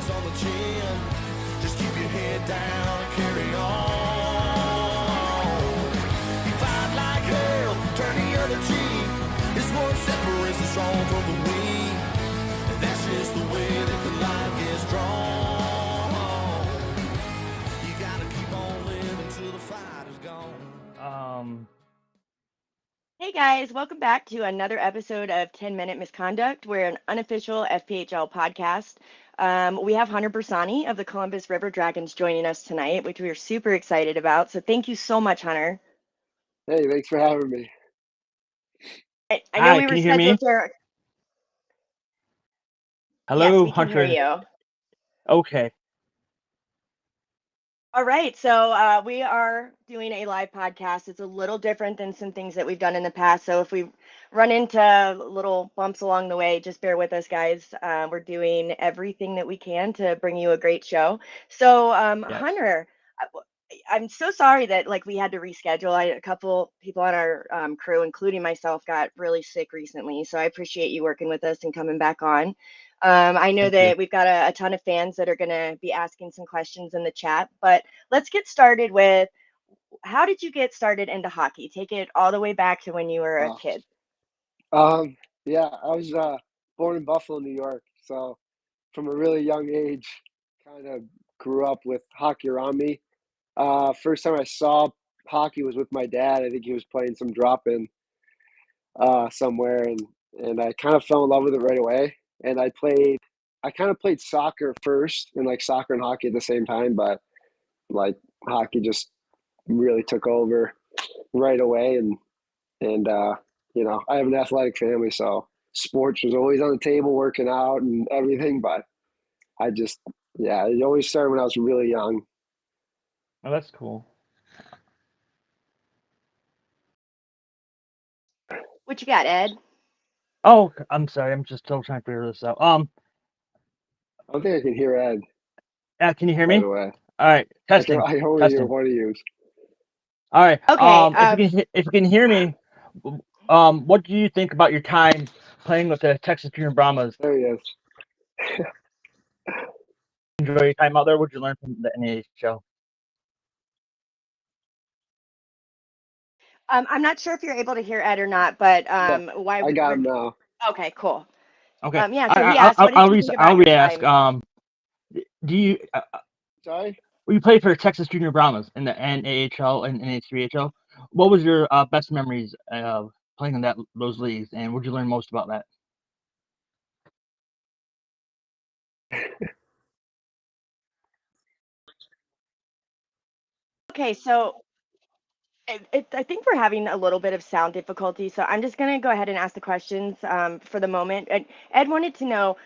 is on the chin. Just keep your head down and carry on. You fight like hell, turn the other cheek. It's what separates the strong from the weak. And that's just the way that the line gets drawn. You gotta keep on living till the fight is gone. Hey guys, welcome back to another episode of 10 Minute Misconduct. We're an unofficial FPHL podcast. We have Hunter Bersani of the Columbus River Dragons joining us tonight, which we are super excited about. So thank you so much, Hunter. Hey, thanks for having me. I know Hi, we can were you hear me? scheduled for. Hello, Yes, we can Hunter. hear you. Okay. All right, so we are doing a live podcast. It's a little different than some things that we've done in the past. So if we run into little bumps along the way, just bear with us, guys. We're doing everything that we can to bring you a great show. So, Yes. Hunter, I'm so sorry that we had to reschedule. A couple people on our crew, including myself, got really sick recently. So I appreciate you working with us and coming back on. I know Thank you. that we've got a ton of fans that are going to be asking some questions in the chat, but let's get started with how did you get started into hockey? Take it all the way back to when you were a kid. Yeah, I was born in Buffalo, New York. So from a really young age, kind of grew up with hockey around me. First time I saw hockey was with my dad. I think he was playing some drop-in somewhere, and I kind of fell in love with it right away. And I kind of played soccer first, and soccer and hockey at the same time, but hockey just really took over right away. And I have an athletic family, so sports was always on the table, working out and everything. But it always started when I was really young. Oh, that's cool. What you got, Ed? Oh, I'm sorry. I'm just still trying to figure this out. I don't think I can hear Ed, Can you hear by me? the way. All right, testing. I only hear Testing. one of you. All right. Okay. If you can hear me, what do you think about your time playing with the Texas Junior Brahmas? There he is. Enjoy your time out there? What'd you learn from the NHL? I'm not sure if you're able to hear Ed or not, but Yeah, why I got we're him now. okay, cool. Okay. Yeah, so he asked, what did you think about I'll your re-ask. time? Do you Sorry? you played for Texas Junior Brahmas in the NAHL and NH3HL? What was your best memories of playing in those leagues, and what did you learn most about that? Okay, so I think we're having a little bit of sound difficulty, so I'm just going to go ahead and ask the questions for the moment. Ed wanted to know,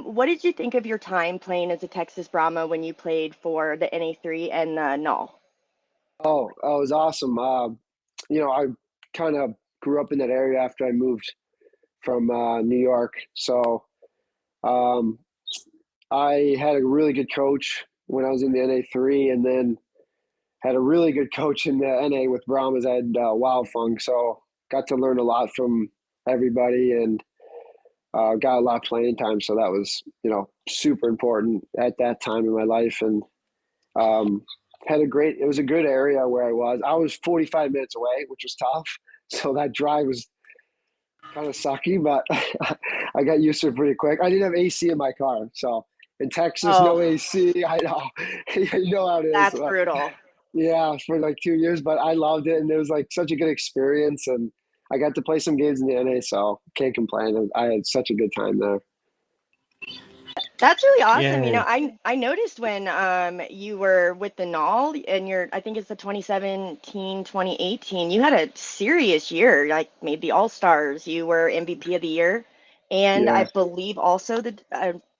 what did you think of your time playing as a Texas Brahma when you played for the NA3 and the NUL? Oh, it was awesome. I kind of grew up in that area after I moved from New York. So um, I had a really good coach when I was in the NA3, and then had a really good coach in the NA with Brahmas. I had Wildfung, so got to learn a lot from everybody, and got a lot of playing time. So that was, super important at that time in my life. And um, it was a good area where I was. I was 45 minutes away, which was tough. So that drive was kind of sucky, but I got used to it pretty quick. I didn't have AC in my car. So in Texas, no Oh, AC. I know, you know how it is. that's brutal. Yeah, for 2 years, but I loved it, and it was such a good experience, and I got to play some games in the NA, so can't complain. I had such a good time there. That's really awesome. Yay. I noticed when you were with the NUL and I think it's the 2017, 2018, you had a serious year, made the All-Stars. You were MVP of the year. And I Yeah, believe also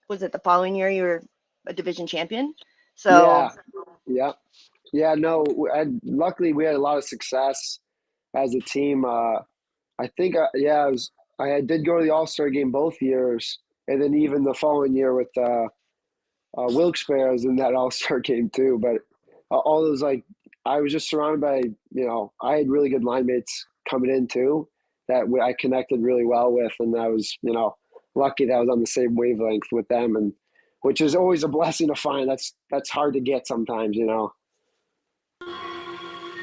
was it the following year you were a division champion? So, yeah, yeah, yeah. No, luckily we had a lot of success as a team. I think, I did go to the All-Star game both years, and then even the following year with Wilkes-Barre, I was in that All-Star game too. But all those I was just surrounded by I had really good line mates coming in too that I connected really well with, and I was lucky that I was on the same wavelength with them, and which is always a blessing to find. That's hard to get sometimes, you know.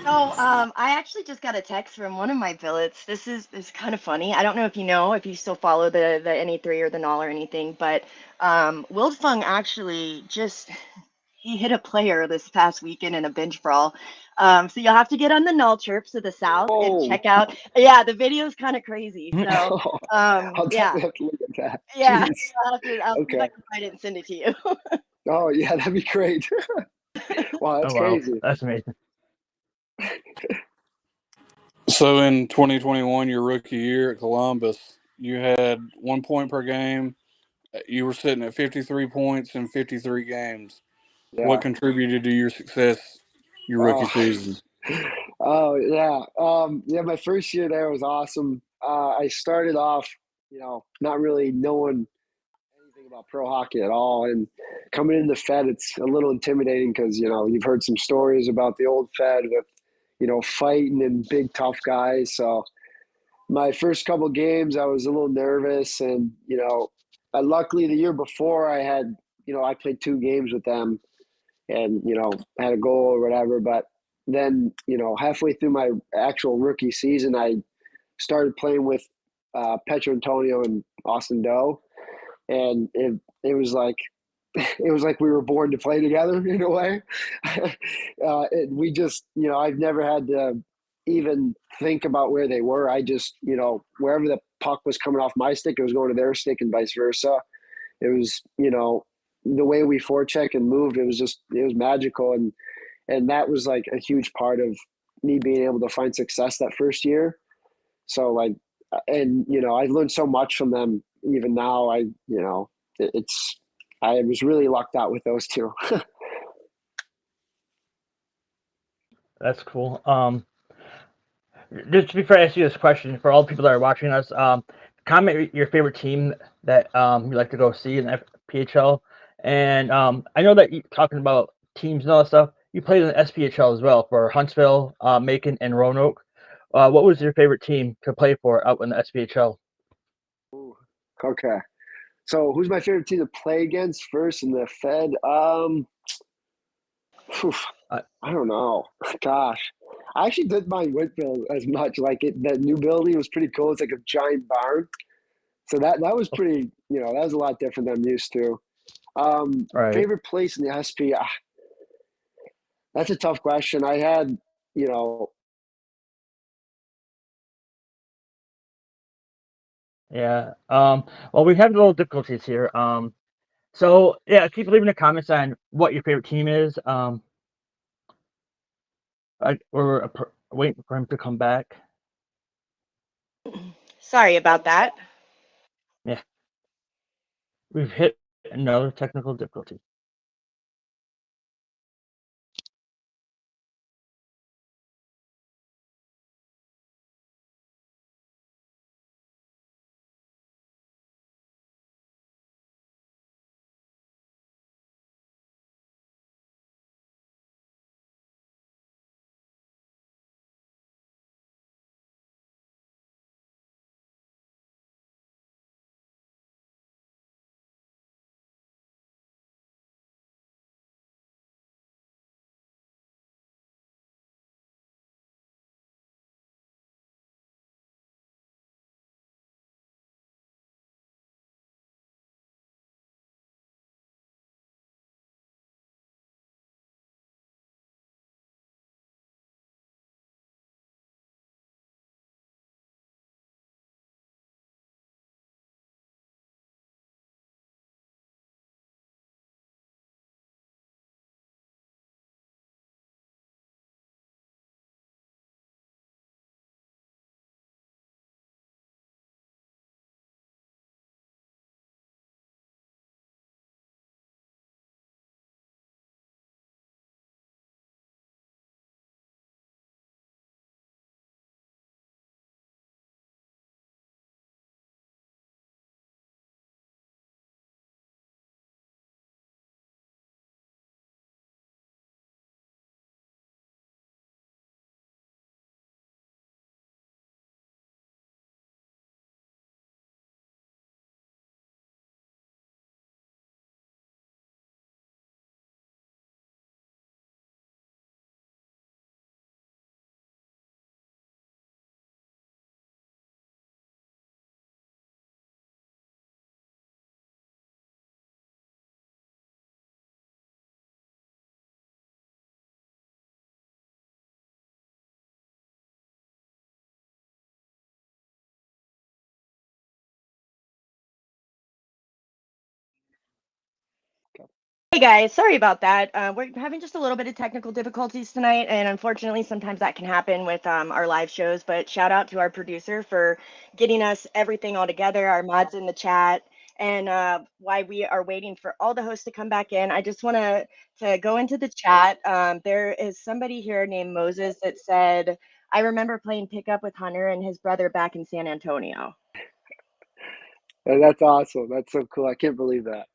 So, I actually just got a text from one of my billets. This is kind of funny. I don't know if you know, if you still follow the NA3 or the NOL or anything, but Wildfung actually just he hit a player this past weekend in a bench brawl. So you'll have to get on the Null Chirps to the south and Oh, check out. Yeah, the video is kind of crazy. So, I'll yeah, definitely have to look at that. yeah. Jeez. I'll see if I Okay. can find it and send it to you. Oh yeah, that'd be great. Wow, Oh that's wow, crazy. that's amazing. So in 2021, your rookie year at Columbus, you had 1 point per game. You were sitting at 53 points in 53 games. What Yeah. contributed to your success your rookie Oh, season? oh yeah. Yeah, my first year there was awesome. I started off, not really knowing anything about pro hockey at all, and coming in the Fed, it's a little intimidating because you've heard some stories about the old Fed with fighting and big tough guys. So my first couple games, I was a little nervous, and luckily the year before I had I played 2 games with them, and had a goal or whatever. But then halfway through my actual rookie season, I started playing with Petro Antonio and Austin Doe, and it was like we were born to play together in a way. We just, I've never had to even think about where they were. I just, wherever the puck was coming off my stick, it was going to their stick and vice versa. It was, the way we forecheck and moved, it was magical. And that was like a huge part of me being able to find success that first year. So like, and, I learned so much from them. Even now, I was really lucked out with those two. That's cool. Just before I ask you this question, for all the people that are watching us, comment your favorite team that you like to go see in the FPHL. And I know that you talking about teams and all that stuff. You played in the SPHL as well for Huntsville, Macon, and Roanoke. What was your favorite team to play for out in the SPHL? Ooh, okay. So who's my favorite team to play against first in the Fed? Phew, Uh, I don't know. Gosh. I actually didn't mind Whitfield as much. Like that new building was pretty cool. It's like a giant barn. So that was pretty, that was a lot different than I'm used to. right. Favorite place in the SP? That's a tough question. I had, you know, Yeah. Well, we have little difficulties here. So yeah, keep leaving the comments on what your favorite team is. We're waiting for him to come back. Sorry about that. Yeah, we've hit another technical difficulty. Hey guys, sorry about that. We're having just a little bit of technical difficulties tonight, and unfortunately, sometimes that can happen with our live shows. But shout out to our producer for getting us everything all together, our mods in the chat, and while we are waiting for all the hosts to come back in, I just want to go into the chat. There is somebody here named Moses that said, "I remember playing pickup with Hunter and his brother back in San Antonio." And that's awesome. That's so cool. I can't believe that.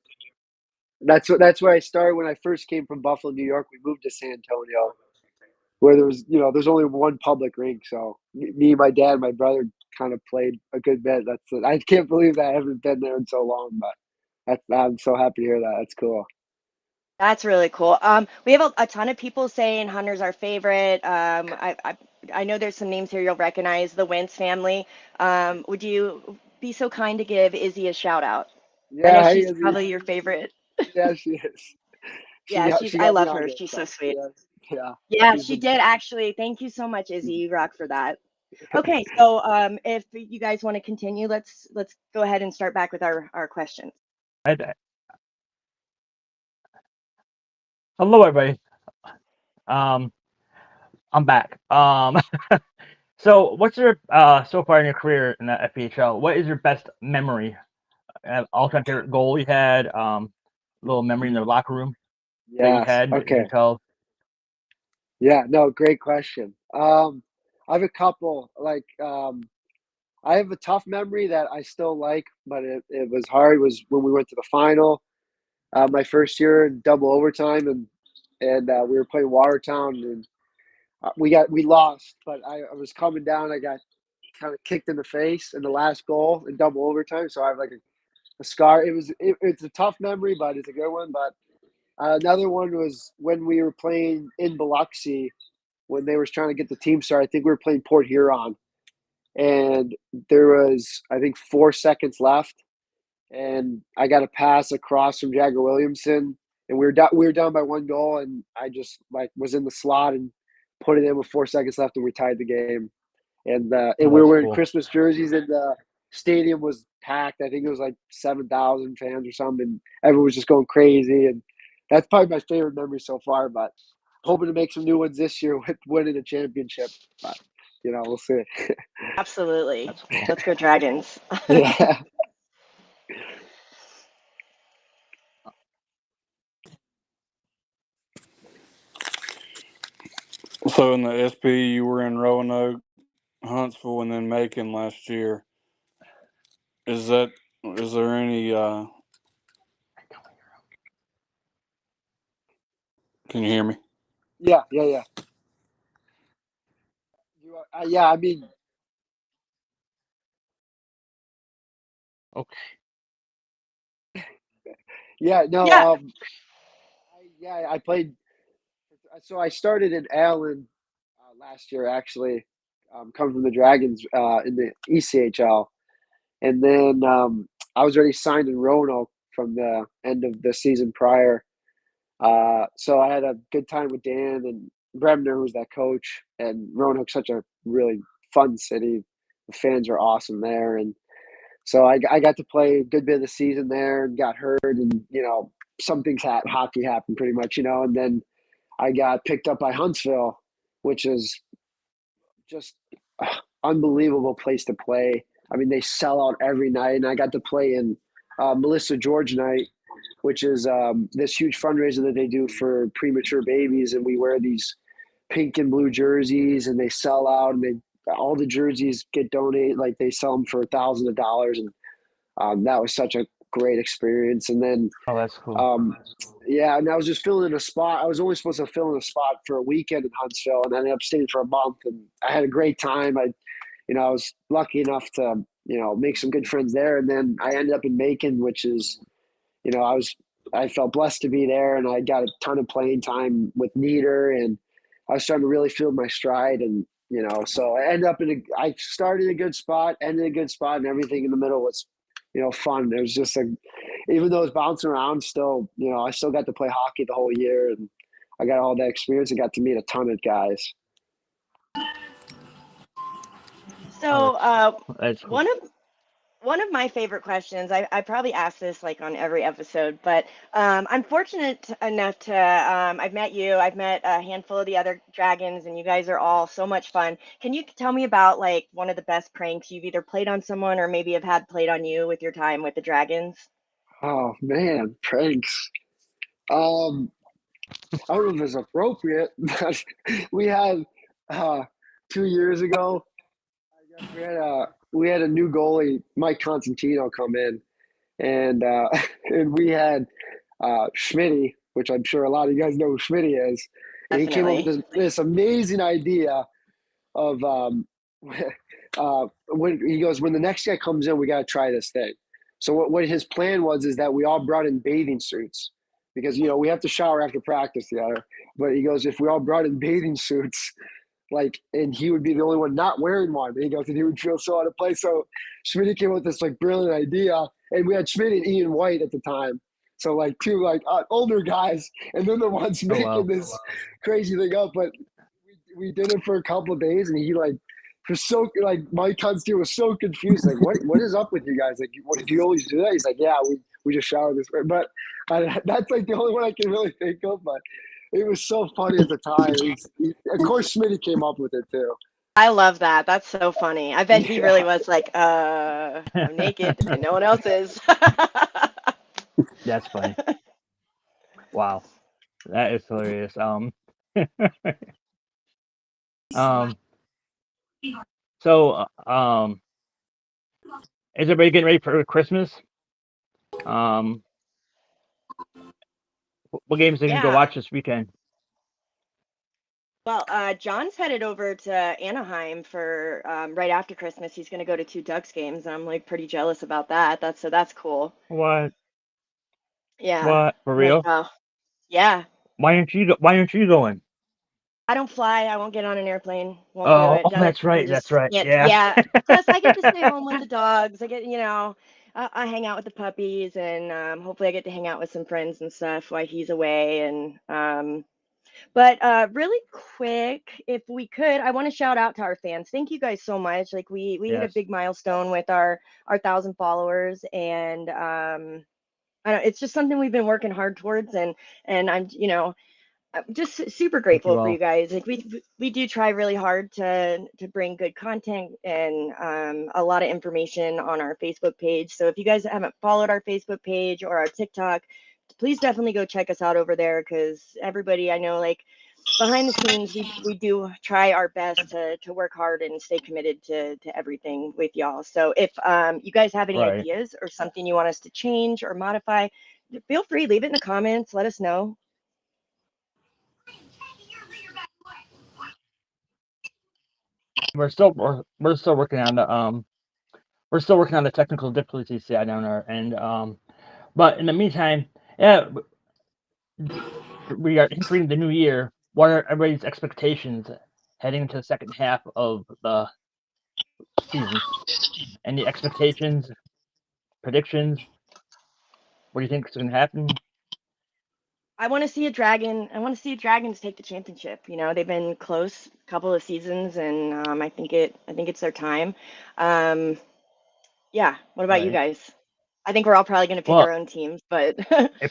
That's where I started when I first came from Buffalo, New York. We moved to San Antonio, where there's only one public rink. So me, my dad, my brother kind of played a good bit. That's it. I can't believe that I haven't been there in so long, but I'm so happy to hear that. That's cool. That's really cool. We have a ton of people saying Hunter's our favorite. I know there's some names here you'll recognize. The Wentz family. Would you be so kind to give Izzy a shout out? I know Yeah, hey, she's Izzy. probably your favorite. Yeah, she is. Yeah, She I got me love on her. this She's so stuff. sweet. Yeah, yeah. Yeah, She's she been. did actually. Thank you so much, Izzy. You rock for that. Okay, so if you guys want to continue, let's go ahead and start back with our questions. Hello, everybody. I'm back. So what's your so far in your career in the FPHL? What is your best memory? All-time favorite goal you had? Little memory in the locker room that you Yes. had that you Okay. can tell. Yeah. No. Great question. I have a couple. I have a tough memory that I still like, but it was hard. Was when we went to the final, my first year in double overtime, and we were playing Watertown, and we lost. But I was coming down. I got kind of kicked in the face in the last goal in double overtime. So I have like a scar. It's a tough memory, but it's a good one. But another one was when we were playing in Biloxi when they were trying to get the team started. I think we were playing Port Huron, and there was I think 4 seconds left, and I got a pass across from Jagger Williamson, and we were down by one goal, and I just like was in the slot and put it in with 4 seconds left, and we tied the game. And Oh, we were that's wearing cool. Christmas jerseys, and the stadium was packed. I think it was like 7,000 fans or something. And everyone was just going crazy, and that's probably my favorite memory so far. But hoping to make some new ones this year with winning a championship. But we'll see. Absolutely. That's cool. Let's go Dragons. Yeah. So in the SP, you were in Roanoke, Huntsville, and then Macon last year. Is there any? Can you hear me? Yeah. Yeah. I mean, Okay. yeah. No. Yeah. I played. So I started in Allen last year, actually, coming from the Dragons in the ECHL. And then I was already signed in Roanoke from the end of the season prior. So I had a good time with Dan and Bremner, who's that coach. And Roanoke's such a really fun city. The fans are awesome there. And so I got to play a good bit of the season there and got hurt. And, some things hockey happened pretty much, And then I got picked up by Huntsville, which is just unbelievable place to play. I mean, they sell out every night, and I got to play in Melissa George Night, which is this huge fundraiser that they do for premature babies, and we wear these pink and blue jerseys, and they sell out, and all the jerseys get donated, like they sell them for thousands of dollars, and that was such a great experience. And then Oh, that's cool. yeah, and I was just filling in a spot. I was only supposed to fill in a spot for a weekend in Huntsville, and I ended up staying for a month, and I had a great time. I was lucky enough to, make some good friends there, and then I ended up in Macon, which is, I felt blessed to be there, and I got a ton of playing time with Nieder, and I was starting to really feel my stride, and so I started a good spot, ended a good spot, and everything in the middle was, fun. It was just even though it was bouncing around, still, I still got to play hockey the whole year, and I got all that experience and got to meet a ton of guys. So That's cool. one of one of my favorite questions. I probably ask this like on every episode, but I'm fortunate enough to I've met you. I've met a handful of the other dragons, and you guys are all so much fun. Can you tell me about like one of the best pranks you've either played on someone or maybe have had played on you with your time with the dragons? Oh man, pranks. Um, I don't know if it's appropriate, but we had uh 2 years ago. I guess we had a new goalie, Mike Constantino, come in, and and we had Schmitty, which I'm sure a lot of you guys know who Schmitty is, and he came up with Definitely. this amazing idea of when he goes, when the next guy comes in, we got to try this thing. So what his plan was is that we all brought in bathing suits because we have to shower after practice together. But he goes, if we all brought in bathing suits, like, and he would be the only one not wearing one. And he goes, and he would feel so out of place. So Schmidt came up with this like brilliant idea, and we had Schmidt and Ian White at the time. So like two like older guys, and they're the ones Oh wow. making this crazy thing up. But we did it for a couple of days, and he like was so like Mike Constantine was so confused. Like, what is up with you guys? Like, what do you always do that? He's like, yeah, we just shower this way. But that's like the only one I can really think of. But it was so funny at the time. Of course, Smitty came up with it too. I love that. That's so funny. I bet he really Yeah. was like, I'm naked and no one else is. That's funny. Wow, that is hilarious. Um, so is everybody getting ready for Christmas? What games are you gonna go Yeah. watch this weekend? Well, John's headed over to Anaheim for right after Christmas. He's going to go to two Ducks games. I'm like pretty jealous about that. That's cool. What? Yeah. What? For I'm like, real? oh, yeah. Why aren't you going? I don't fly. I won't get on an airplane. Won't do Oh, it. that's I right. That's just right. can't. Yeah. Yeah. Plus, I get to stay home with the dogs. I get, I hang out with the puppies, and hopefully, I get to hang out with some friends and stuff while he's away. And but really quick, if we could, I want to shout out to our fans. Thank you guys so much. Like we hit a Yes. big milestone with our 1,000 followers, and I don't, it's just something we've been working hard towards, and I'm just super Thank you grateful for you all. guys. Like we do try really hard to bring good content and a lot of information on our Facebook page. So if you guys haven't followed our Facebook page or our TikTok, please definitely go check us out over there, because everybody I know, like behind the scenes, we do try our best to work hard and stay committed to everything with y'all. So if you guys have any Right. ideas or something you want us to change or modify, feel free, leave it in the comments, let us know. We're still working on the technical difficulties down there, and but in the meantime, yeah, we are entering the new year. What are everybody's expectations heading into the second half of the season? Any expectations, predictions? What do you think is going to happen? I want to see a dragon. I want to see dragons take the championship. They've been close a couple of seasons, and I think it's their time. Um, yeah. What about you Right. guys? I think we're all probably going to pick Well, our own teams, but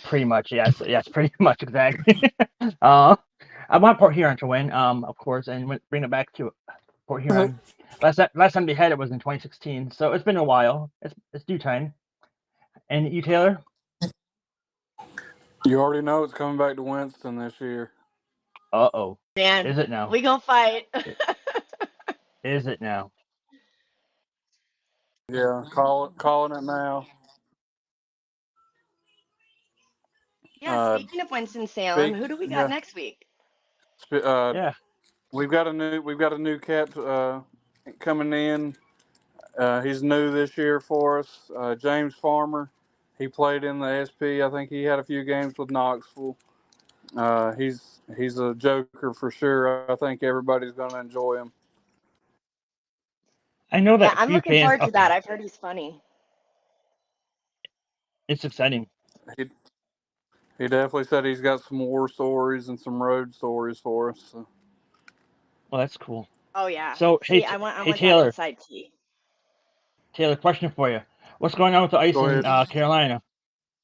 pretty much, yes, pretty much exactly. uh, I want Port Huron to win, of course, and bring it back to Port Huron. Last time they had it was in 2016, so it's been a while. It's due time. And you, Taylor? You already know it's coming back to Winston this year. Uh-oh. man, Is it now? we gonna fight. Is it now? Yeah, calling it now. Yeah. Uh, Speaking of Winston-Salem, big who do we got yeah. next week? Yeah. We've got a new cat coming in. He's new this year for us. James Farmer. He played in the SP. I think he had a few games with Knoxville. He's a joker for sure. I think everybody's going to enjoy him. I know Yeah, that a I'm few looking fans forward to that. I've heard he's funny. it's exciting. He he definitely said he's got some war stories and some road stories for us. So. Well, that's cool. Oh yeah. So, See, I hey want that Taylor, inside tea. question for you. What's going on with the ice Go in ahead. Carolina?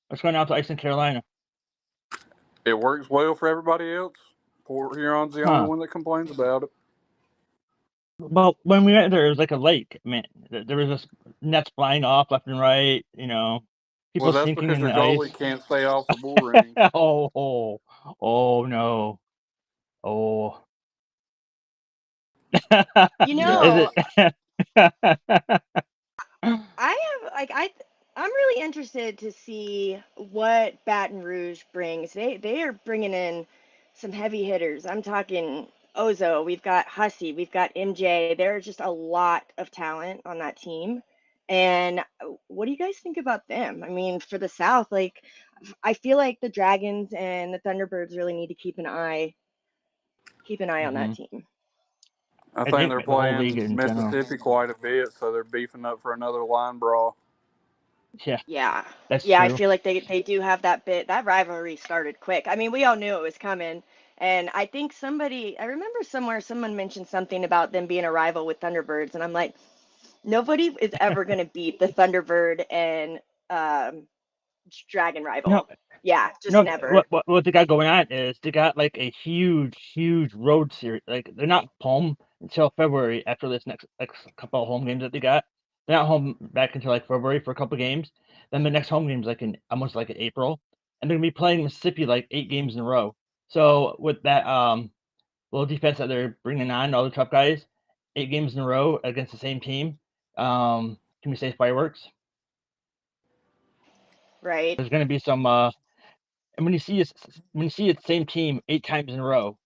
What's going on with the ice in Carolina? It works well for everybody else. Port Huron's the only Huh. one that complains about it. Well, when we went there, it was like a lake. I mean, there was just nets flying off left and right. Well, People that's sinking because in your the ice. goalie can't stay off the bull ring. Oh no. Oh. You Yeah. Is know, it? I have like I'm really interested to see what Baton Rouge brings. They are bringing in some heavy hitters. I'm talking Ozo, we've got Hussey, we've got MJ. There's just a lot of talent on that team. And what do you guys think about them? I mean, for the South, like I feel like the Dragons and the Thunderbirds really need to keep an eye on that Mhm. team. I I think think they're the whole league playing in general. Mississippi quite a bit, so they're beefing up for another line brawl. Yeah, Yeah. that's Yeah, I true. feel like they do have that bit. That rivalry started quick. I mean, we all knew it was coming. And I think I remember somewhere someone mentioned something about them being a rival with Thunderbirds, and I'm like, nobody is ever going to beat the Thunderbird and um Dragon No, rival. Yeah, just no. never. What they got going on is they got like a huge road series. Like they're not home until February after this next couple of home games that they got. They're not home back until like February for a couple of games. Then the next home game's like in almost like in April, and they're gonna be playing Mississippi like 8 games in a row. So with that little defense that they're bringing on, all the tough guys, 8 games in a row against the same team. Can we say fireworks? Right. There's gonna be some. And when you see the same team 8 times in a row,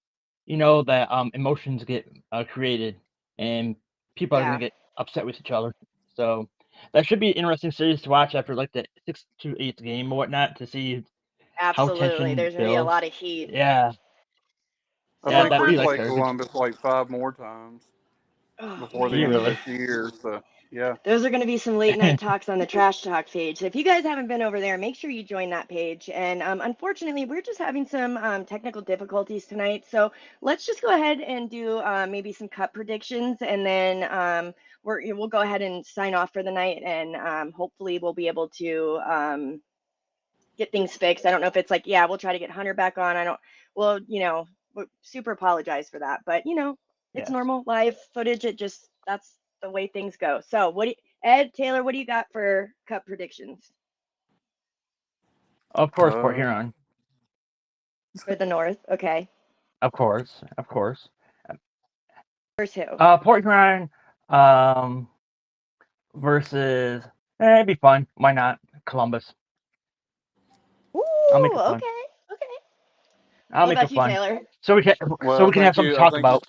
you know that emotions get created, and people are gonna Yeah, get upset with each other. So that should be an interesting series to watch after like the 6th to 8th game or whatnot to see how absolutely. tension There's going to be a builds. lot of heat. Yeah, I yeah, So, think that'd we be like play garbage. Columbus like 5 more times oh before the Do you man. end of really? this year. So yeah. Those are going to be some late night talks on the Trash Talk page. So if you guys haven't been over there, make sure you join that page. And unfortunately, we're just having some technical difficulties tonight. So let's just go ahead and do maybe some cup predictions, and then we'll go ahead and sign off for the night. And hopefully, we'll be able to get things fixed. I don't know if it's like, yeah, we'll try to get Hunter back on. I don't. Well, super apologize for that, but it's Yes, normal live footage. That's the way things go. So Ed Taylor, what do you got for cup predictions of course, Port Uh, Huron. for the North? Okay, Of course. first who? Port Huron um, versus. It'd be fun. Why not? Columbus. I'll make Ooh, it fun. okay, okay. I'll What make about it you, fun. Taylor? well, So we can have something to I talk think about.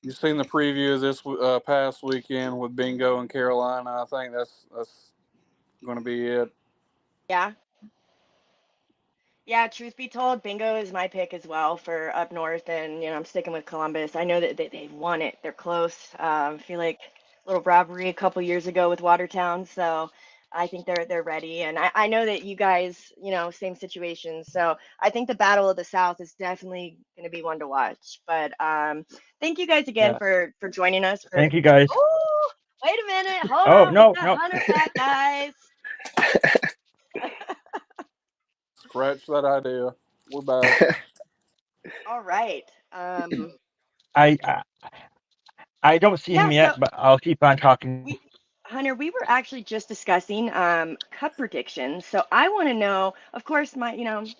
you've seen the preview of this past weekend with Bingo in Carolina. I think that's going to be it. Yeah. Yeah, truth be told, Bingo is my pick as well for up north, and I'm sticking with Columbus. I know that they won it; they're close. I feel like a little robbery a couple years ago with Watertown, so I think they're ready. And I know that you guys, same situation. So I think the Battle of the South is definitely going to be one to watch. But thank you guys again Yes. for joining us. Thank you guys. Oh, wait a minute, hold Oh on, we no, got no. Hunter back, guys. Scratch that idea. We're back. All right. I, I I don't see Yeah, him so yet, but I'll keep on talking. we Hunter, we were actually just discussing cup predictions. So I want to know, of course, my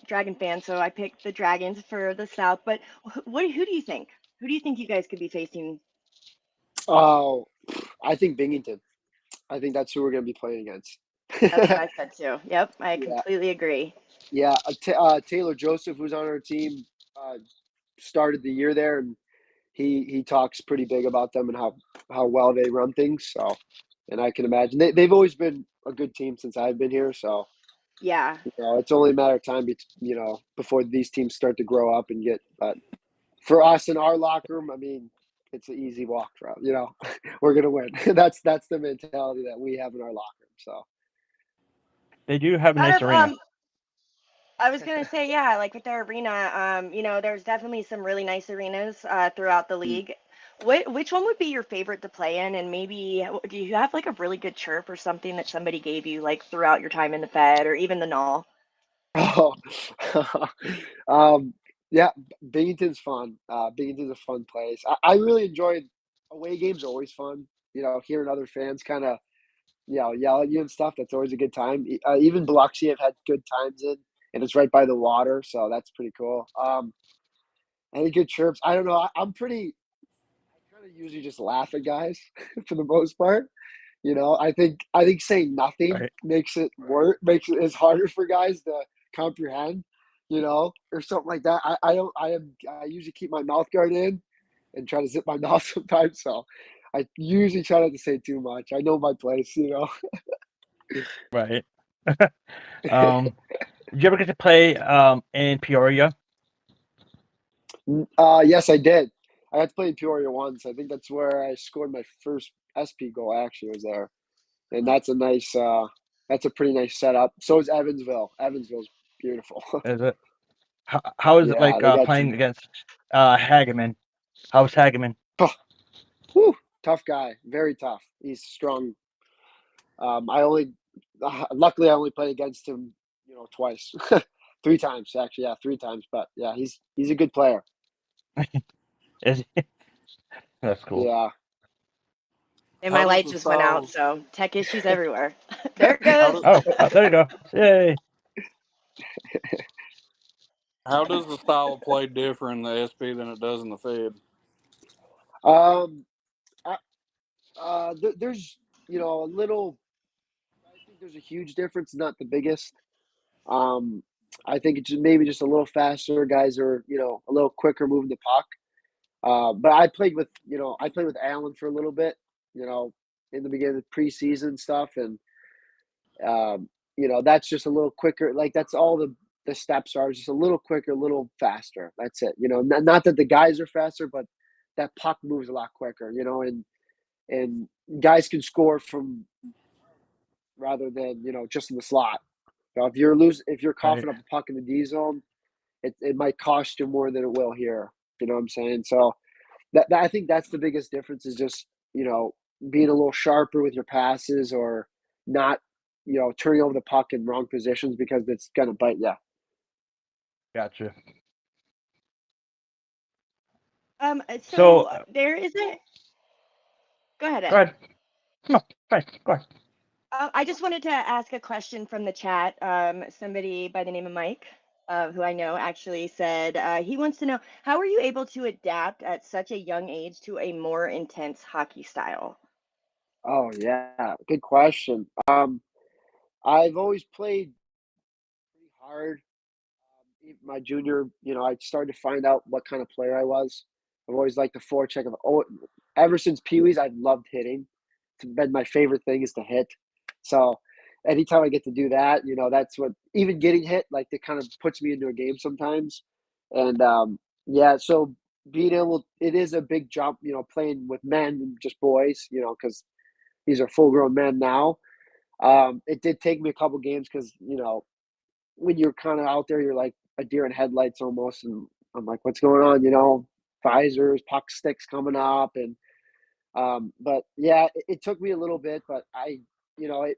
Dragon fan, so I picked the Dragons for the South, but who do you think? Who do you think you guys could be facing? Oh, I think Binghamton. I think that's who we're going to be playing against. That's what I said too. Yep, I Yeah, completely agree. yeah. Taylor Joseph, who's on our team, started the year there, and he talks pretty big about them and how well they run things. So, and I can imagine they've always been a good team since I've been here. So, Yeah. it's only a matter of time, before these teams start to grow up and get. But for us in our locker room, I mean, it's an easy walk route. We're gonna win. That's the mentality that we have in our locker room. So. They do have a Out nice of arena. I was gonna say, yeah, like with their arena, there's definitely some really nice arenas throughout the league. Which one would be your favorite to play in? And maybe do you have like a really good chirp or something that somebody gave you like throughout your time in the Fed or even the Null? Oh, um, yeah, Binghamton's fun. Binghamton's a fun place. I really enjoyed away games. Are always fun. Hearing other fans kind of yell at you and stuff. That's always a good time. Even Biloxi, I've had good times in, and it's right by the water, so that's pretty cool. Any good chirps? I don't know. I'm pretty. I kind of usually just laugh at guys for the most part. I think saying nothing Right. makes it work, makes it is harder for guys to comprehend, or something like that. I usually keep my mouth guard in and try to zip my mouth sometimes. So I usually try not to say too much. I know my place. Right. Um, did you ever get to play in Peoria? Yes, I did. I got to play in Peoria once. I think that's where I scored my first SP goal. Actually, was there, and that's a pretty nice setup. So is Evansville. Evansville's beautiful. Is it? How is it Yeah, like they got playing some. against Hageman? How's Hageman? Whew, tough guy, very tough. He's strong. Luckily, I only played against him, twice, 3 times actually. Yeah, 3 times. But yeah, he's a good player. Is That's cool. Yeah. And How my does light the just went out, styles? so tech issues everywhere. There it How goes. does There you go. Yay. how does the style of play differ in the SP than it does in the Fed? Um. I, there's a little. I think there's a huge difference, not the biggest. Um. I think it's maybe just a little faster. Guys are a little quicker moving the puck. But I played with Allen for a little bit, you know, in the beginning of the preseason stuff, and that's just a little quicker. Like that's all the steps are just a little quicker, a little faster. That's it. Not that the guys are faster, but that puck moves a lot quicker. And guys can score from rather than just in the slot. If you're Right. coughing up a puck in the D zone, it might cost you more than it will here. You know what I'm saying? So I think that's the biggest difference is just being a little sharper with your passes or not turning over the puck in wrong positions because it's gonna bite you. Gotcha. So So there isn't. Go ahead, go Ed. ahead. Come on. Go ahead. I just wanted to ask a question from the chat. Somebody by the name of Mike, who I know, actually said he wants to know how are you able to adapt at such a young age to a more intense hockey style? Oh yeah, good question. I've always played pretty hard. Even my junior, I started to find out what kind of player I was. I've always liked the forecheck ever since Pee Wee's. I've loved hitting. It's been my favorite thing is to hit. So anytime I get to do that, that's what even getting hit like that kind of puts me into a game sometimes. And yeah, so it is a big jump, playing with men and just boys, because these are full grown men now. It did take me a couple games because when you're kind of out there, you're like a deer in headlights almost, and I'm like, what's going on? Visors, puck sticks coming up, and but yeah, it took me a little bit, but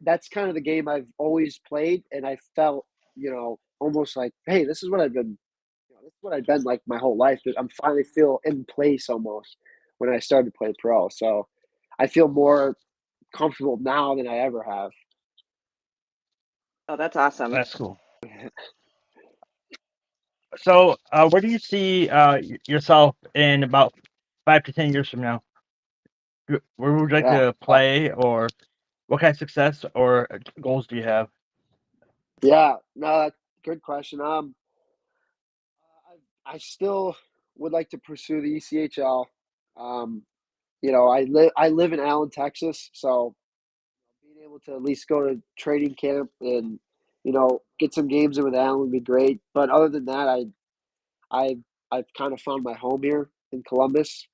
that's kind of the game I've always played, and I felt almost like, hey, this is what I've been, this is what I've been like my whole life. I'm finally feel in place almost when I started to play pro, so I feel more comfortable now than I ever have. Oh, that's awesome. That's cool. So where do you see yourself in about 5 to 10 years from now? Where would you like Yeah. to play, or what kind of success or goals do you have? Yeah, no, that's a good question. I still would like to pursue the ECHL. Um, I live in Allen, Texas, so being able to at least go to training camp and get some games in with Allen would be great. But other than that, I I've kind of found my home here in Columbus.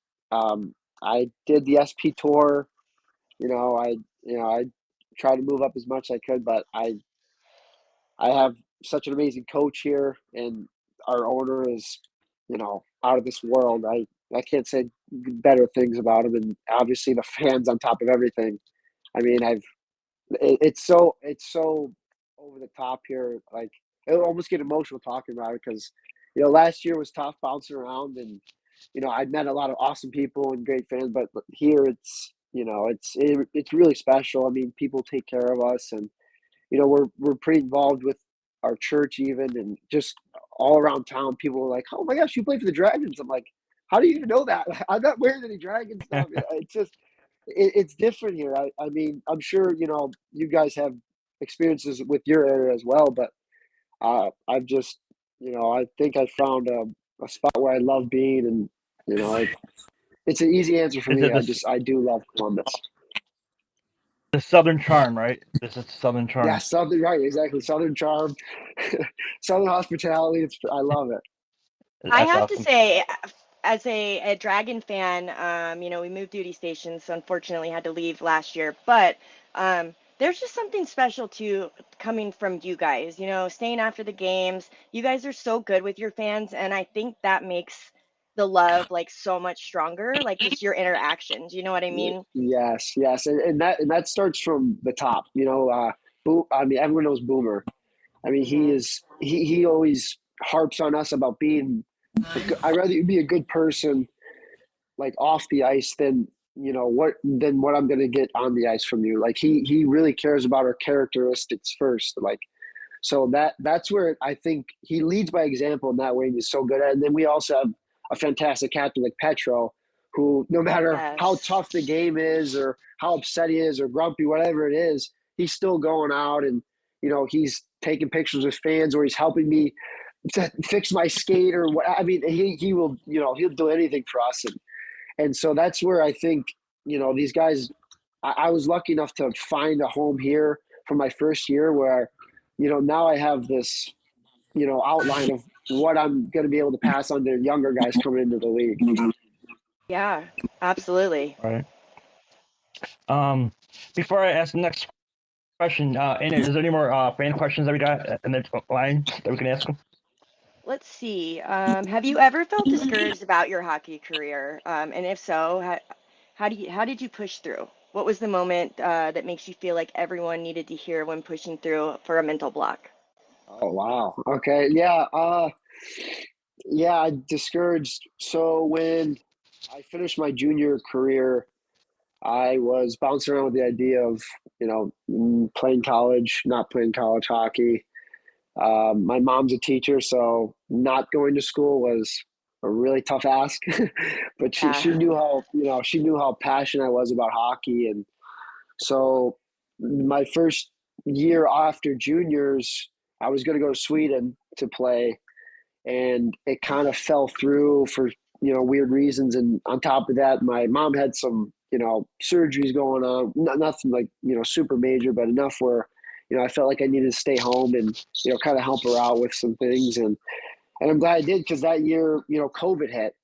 I did the SP tour. I tried to move up as much as I could, but I have such an amazing coach here, and our owner is, out of this world. I can't say better things about him, and obviously the fans on top of everything. I mean, it's so over the top here. Like, it'll almost get emotional talking about it because, last year was tough bouncing around, and I met a lot of awesome people and great fans, but here it's really special. I mean, people take care of us, and we're pretty involved with our church even, and just all around town. People are like, "Oh my gosh, you play for the Dragons!" I'm like, "How do you even know that?" I'm not wearing any Dragon stuff. It's just it's different here. I mean, I'm sure you guys have experiences with your area as well, but I've just I think I found a spot where I love being, and it's an easy answer for Is me. it the I do love Columbus. Southern charm, right? This is Southern charm. Yeah, Southern, right, exactly. Southern charm, Southern hospitality. I love it. I That's have to awesome. say, as a Dragon fan, we moved duty stations, so unfortunately had to leave last year. But there's just something special to coming from you guys, staying after the games. You guys are so good with your fans, and I think that makes the love like so much stronger, like just your interactions. You know what I mean? Yes, yes, and that starts from the top. I mean, everyone knows Boomer. I mean, Hmm. he always harps on us about being. I'd rather you be a good person, like off the ice, than what I'm going to get on the ice from you. Like he really cares about our characteristics first. Like, so that's where I think he leads by example in that way, and he's so good at it. And then we also have a fantastic captain like Petro, who no matter how Yes. tough the game is or how upset he is or grumpy, whatever it is, he's still going out and he's taking pictures with fans, or he's helping me to fix my skate or what. I mean, he will he'll do anything for us, and so that's where I think these guys. I was lucky enough to find a home here for my first year where now I have this outline of what I'm going to be able to pass on to younger guys coming into the league. Yeah, absolutely. Right. Before I ask the next question, Anna, is there any more fan questions that we got in the line that we can ask them? Let's see. Have you ever felt discouraged about your hockey career? And if so, how did you push through? What was the moment that makes you feel like everyone needed to hear when pushing through for a mental block? Oh wow. Okay. Yeah. I discouraged. So when I finished my junior career, I was bouncing around with the idea of playing college, not playing college hockey. My mom's a teacher, so not going to school was a really tough ask. But she Yeah. knew how she knew how passionate I was about hockey, and so my first year after juniors, I was going to go to Sweden to play, and it kind of fell through for weird reasons. And on top of that, my mom had some surgeries going on, nothing like super major, but enough where I felt like I needed to stay home and kind of help her out with some things. And I'm glad I did, because that year COVID hit,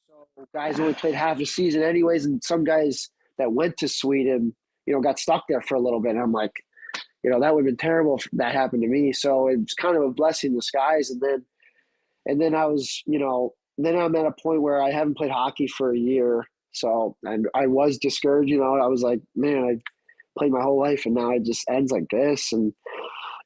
so guys only played half a season anyways, and some guys that went to Sweden got stuck there for a little bit. And I'm like, that would have been terrible if that happened to me. So it was kind of a blessing in disguise. And then I was, then I'm at a point where I haven't played hockey for a year. So and I was discouraged, I was like, man, I played my whole life and now it just ends like this. And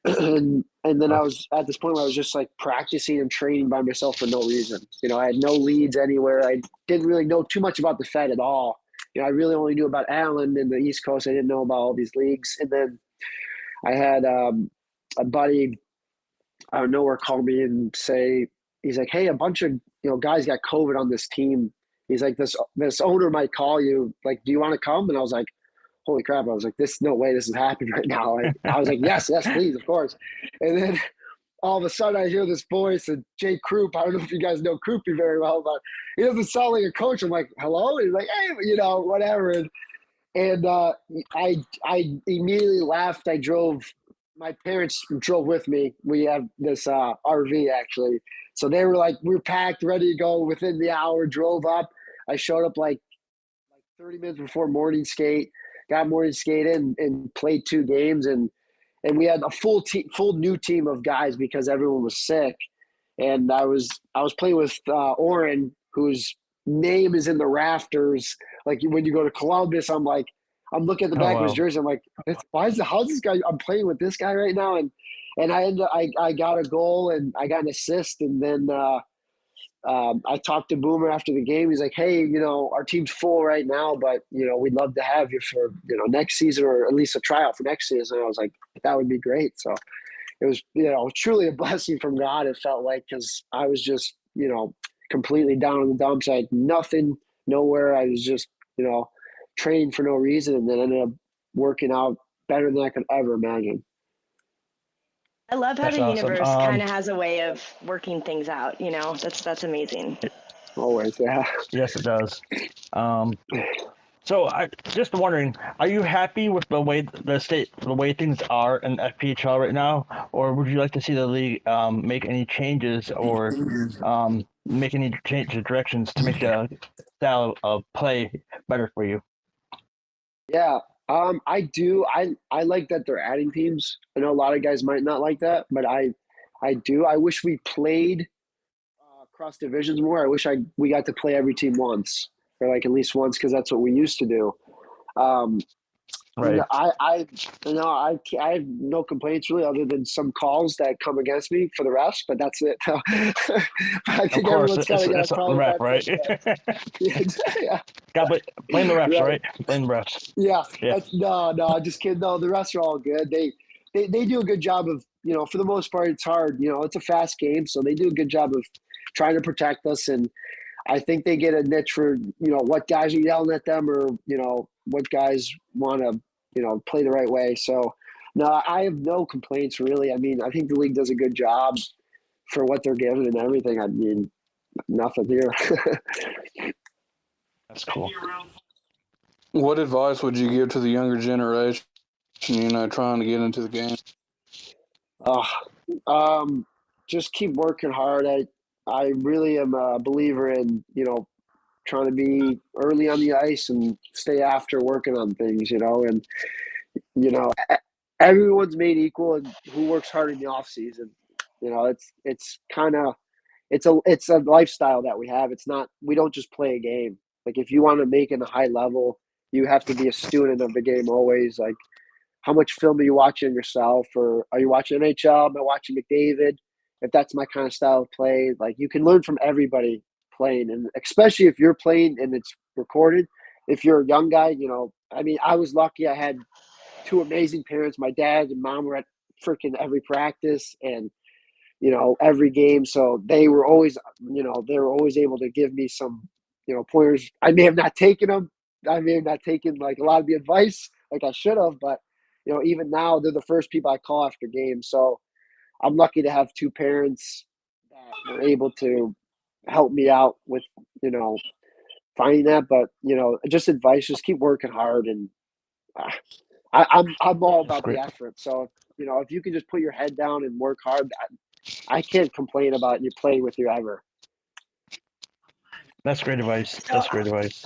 and then I was at this point where I was just like practicing and training by myself for no reason. I had no leads anywhere. I didn't really know too much about the Fed at all. I really only knew about Allen and the East Coast. I didn't know about all these leagues. And then I had a buddy out of nowhere call me and say, he's like, hey, a bunch of guys got COVID on this team. He's like, this owner might call you. Like, do you want to come? And I was like, holy crap! I was like, no way, this is happening right now. I was like, yes, please, of course. And then all of a sudden, I hear this voice, and Jay Krupp. I don't know if you guys know Kruppy very well, but he doesn't sound like a coach. I'm like, hello. And he's like, hey, whatever. And I immediately laughed. My parents drove with me. We have this RV actually. So they were like, we were packed, ready to go within the hour, drove up. I showed up like 30 minutes before morning skate, got morning skate in and played 2 games. And we had a full new team of guys because everyone was sick. And I was playing with Oren, who's name is in the rafters. Like when you go to Columbus, I'm looking at the Oh back of his wow. jersey. I'm like, how's this guy? I'm playing with this guy right now, and I got a goal and I got an assist, and then I talked to Boomer after the game. He's like, hey, our team's full right now, but we'd love to have you for next season, or at least a tryout for next season. And I was like, that would be great. So it was truly a blessing from God. It felt like, because I was just completely down in the dumps. I had nothing, nowhere. I was just training for no reason, and then ended up working out better than I could ever imagine. I love how That's the awesome. universe kind of has a way of working things out. That's amazing. Always, yeah. Yes, it does. So I just wondering, are you happy with the way things are in FPHL right now, or would you like to see the league make any changes, or make any change of directions to make the style of play better for you? Yeah, I do. I like that they're adding teams. I know a lot of guys might not like that, but I do. I wish we played across divisions more. I wish we got to play every team once, or like at least once, because that's what we used to do. Right. I have no complaints really, other than some calls that come against me for the refs, but that's it. I Of think course, everyone's kind of got it's a the problem with ref, that right? sometimes. Yeah, Blame the refs, right. right? Blame the refs. Yeah, Yeah, that's no, just kidding. No, the rest are all good. They do a good job of, for the most part, it's hard. It's a fast game, so they do a good job of trying to protect us. And I think they get a niche for, what guys are yelling at them, or, what guys want to, play the right way. So, no, I have no complaints really. I mean, I think the league does a good job for what they're given and everything. I mean, nothing here. that's cool. What advice would you give to the younger generation, trying to get into the game? Just keep working hard. I really am a believer in, trying to be early on the ice and stay after working on things, and, everyone's made equal, and who works hard in the off season. It's kind of, it's a lifestyle that we have. It's not, we don't just play a game. Like, if you want to make it a high level, you have to be a student of the game always. Like, how much film are you watching yourself, or are you watching NHL? Am I watching McDavid? If that's my kind of style of play, like, you can learn from everybody playing, and especially if you're playing and it's recorded. If you're a young guy, I mean, I was lucky. I had two amazing parents. My dad and mom were at freaking every practice and every game, so they were always able to give me some pointers. I may have not taken them. I may have not taken like a lot of the advice like I should have, but even now they're the first people I call after games. So I'm lucky to have two parents that were able to help me out with finding that. But just advice: just keep working hard, and I'm all That's about the great. effort. So if you can just put your head down and work hard, I can't complain about you playing with you ever. That's great advice. So That's great advice.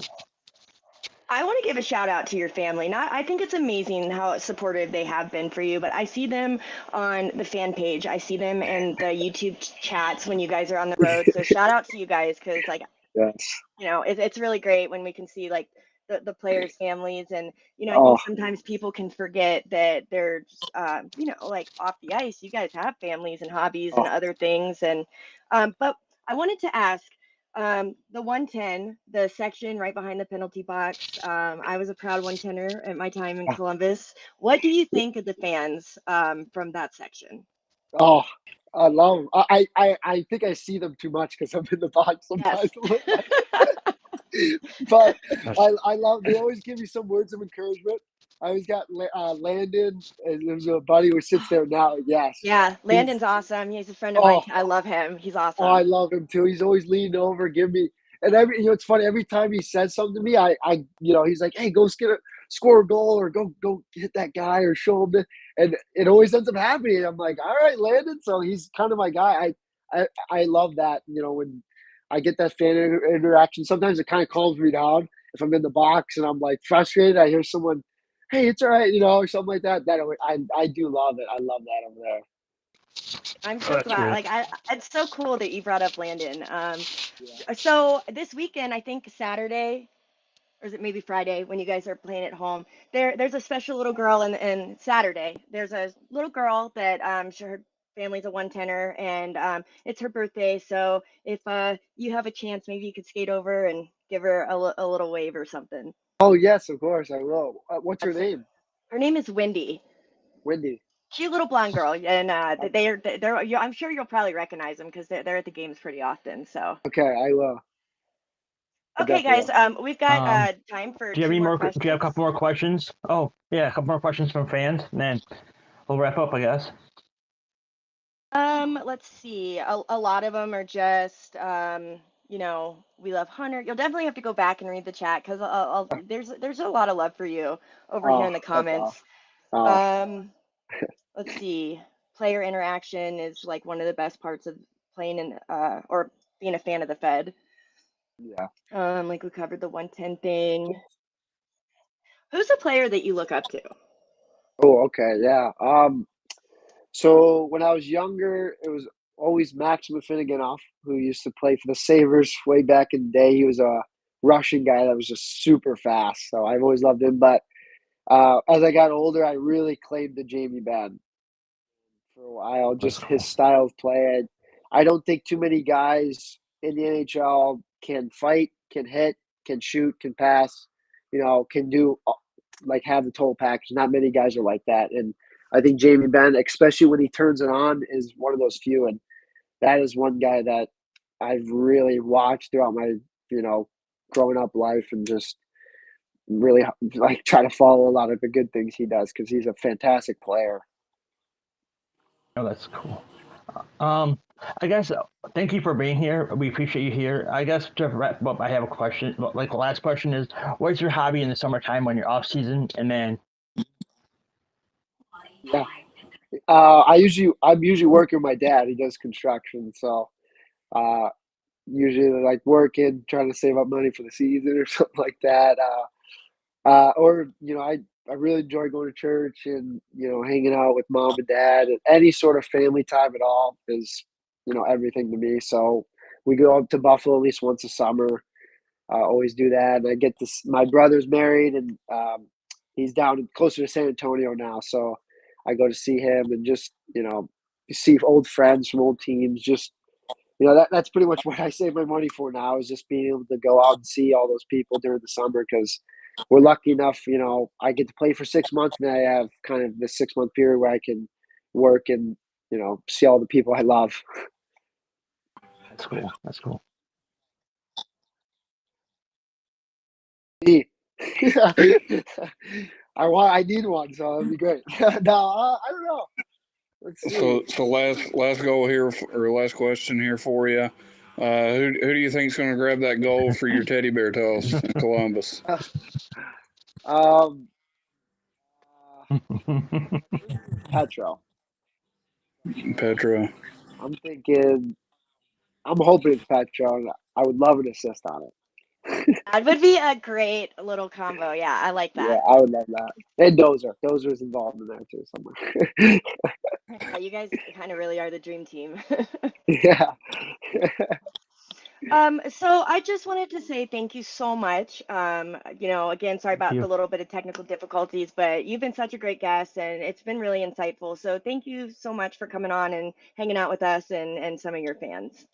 I want to give a shout out to your family. Not, I think it's amazing how supportive they have been for you, but I see them on the fan page. I see them in the YouTube chats when you guys are on the road. So shout out to you guys, because Yes. it's really great when we can see like the players' families. And I Oh, think sometimes people can forget that they're just like off the ice. You guys have families and hobbies and oh, other things. And but I wanted to ask, the 110, the section right behind the penalty box. I was a proud 110er at my time in Columbus. What do you think of the fans from that section? oh, I love 'em. I think I see them too much because I'm in the box Yes. sometimes a little bit. But That's I love. They always give me some words of encouragement. I always got Landon, and there's a buddy who sits there now. Yes, Yeah, he's Landon's awesome. He's a friend of mine. oh, I love him. He's oh, I awesome. love him too. He's always leaning over, give me, and it's funny. Every time he says something to me, he's like, "Hey, go score a goal, or go hit that guy, or show him," and it always ends up happening. I'm like, "All right, Landon." So he's kind of my guy. I love that. When I get that fan interaction, sometimes it kind of calms me down if I'm in the box and I'm like frustrated. I hear someone, "Hey, it's all right," or something like that. I do love it. I love that over there. I'm Oh, so that's glad. great. Like, it's so cool that you brought up Landon. Yeah. So this weekend, I think Saturday, or is it maybe Friday when you guys are playing at home? There's a special little girl, and Saturday there's a little girl that her family's a 110er, and it's her birthday. So if you have a chance, maybe you could skate over and give her a little wave or something. Oh yes, of course I will. What's her That's name? Her name is Wendy. Wendy. Cute little blonde girl, and I'm sure you'll probably recognize them because they're at the games pretty often. So. Okay, I will. I Okay, definitely guys, will. we've got Um, time for do you have two any more more? Do you have a questions. couple more questions? Oh, yeah, a couple more questions from fans, and then we'll wrap up, I guess. Let's see. A lot of them are just, we love Hunter. You'll definitely have to go back and read the chat because there's a lot of love for you over here Oh, in the that's comments. awesome. Oh, Um, let's see. Player interaction is like one of the best parts of playing in or being a fan of the Fed. yeah. Like we covered the 110 thing. Who's a player that you look up to? Oh, okay, yeah. So when I was younger, it was always Maxim Finneganov, who used to play for the Sabres way back in the day. He was a Russian guy that was just super fast, so I've always loved him. But as I got older, I really claimed the Jamie Benn for a while. That's Just his cool. style of play. I don't think too many guys in the NHL can fight, can hit, can shoot, can pass. Can do like have the total package. Not many guys are like that, and I think Jamie Benn, especially when he turns it on, is one of those few. And that is one guy that I've really watched throughout my growing up life, and just really like try to follow a lot of the good things he does because he's a fantastic player. Oh, that's cool. Um, I guess thank you for being here. We appreciate you here. I guess to wrap up, I have a question. Like the last question is, what's your hobby in the summertime when you're off season? And then, Yeah. I'm usually working with my dad. He does construction, so uh, usually like working, trying to save up money for the season or something like that. Or I really enjoy going to church and hanging out with mom and dad, and any sort of family time at all is everything to me. So we go up to Buffalo at least once a summer. Always do that, and I get this. My brother's married, and he's down closer to San Antonio now, so I go to see him and just see old friends from old teams. Just that's pretty much what I save my money for now, is just being able to go out and see all those people during the summer, because we're lucky enough, I get to play for 6 months, and I have kind of this 6 month period where I can work and see all the people I love. that's cool. That's cool. I need one, so that'd be great. No, I don't know. Let's see. So last goal here, or last question here for you. Who do you think is going to grab that goal for your teddy bear toss in Columbus? Um, Petro. Petro. I'm thinking. I'm hoping it's Petro. And I would love an assist on it. That would be a great little combo. Yeah, I like Yeah, that. I would love that. And Dozer. Dozer's involved in that too somewhere. Yeah, you guys kind of really are the dream team. Yeah. So I just wanted to say thank you so much. Again, sorry Thank about the you. little bit of technical difficulties, but you've been such a great guest and it's been really insightful. So thank you so much for coming on and hanging out with us and some of your fans.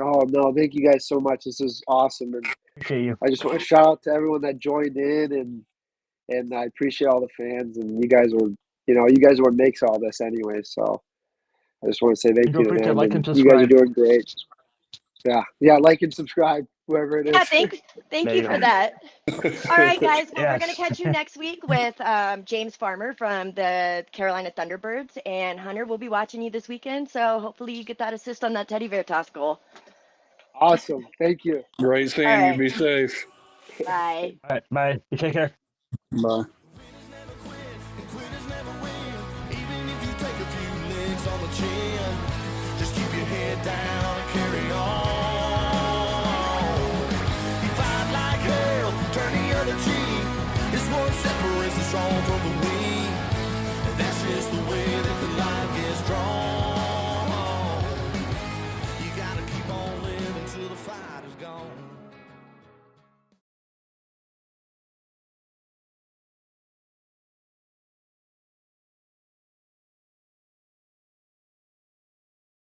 Oh no, thank you guys so much. This is awesome, and Appreciate you. I just want to shout out to everyone that joined in, and I appreciate all the fans, and you guys are what makes all this anyway. So I just want to say And thank don't you to forget to them, like and and you guys are subscribe. doing great. Yeah, like and subscribe, whoever it Yeah, is. thank There you you for go. that. All right, guys. Well, we're going to Yes. catch you next week with James Farmer from the Carolina Thunderbirds. And Hunter, we'll be watching you this weekend. So hopefully you get that assist on that Teddy Bear toss goal. Awesome, thank you. Great All seeing you. right. Be safe. Bye. All right. Bye. You take care. Bye. Winners never quit, and quitters never win. Even if you take a few licks on the chin, just keep your head down and carry on. You fight like hell, turn the other cheek. It's what separates the strong from the weak.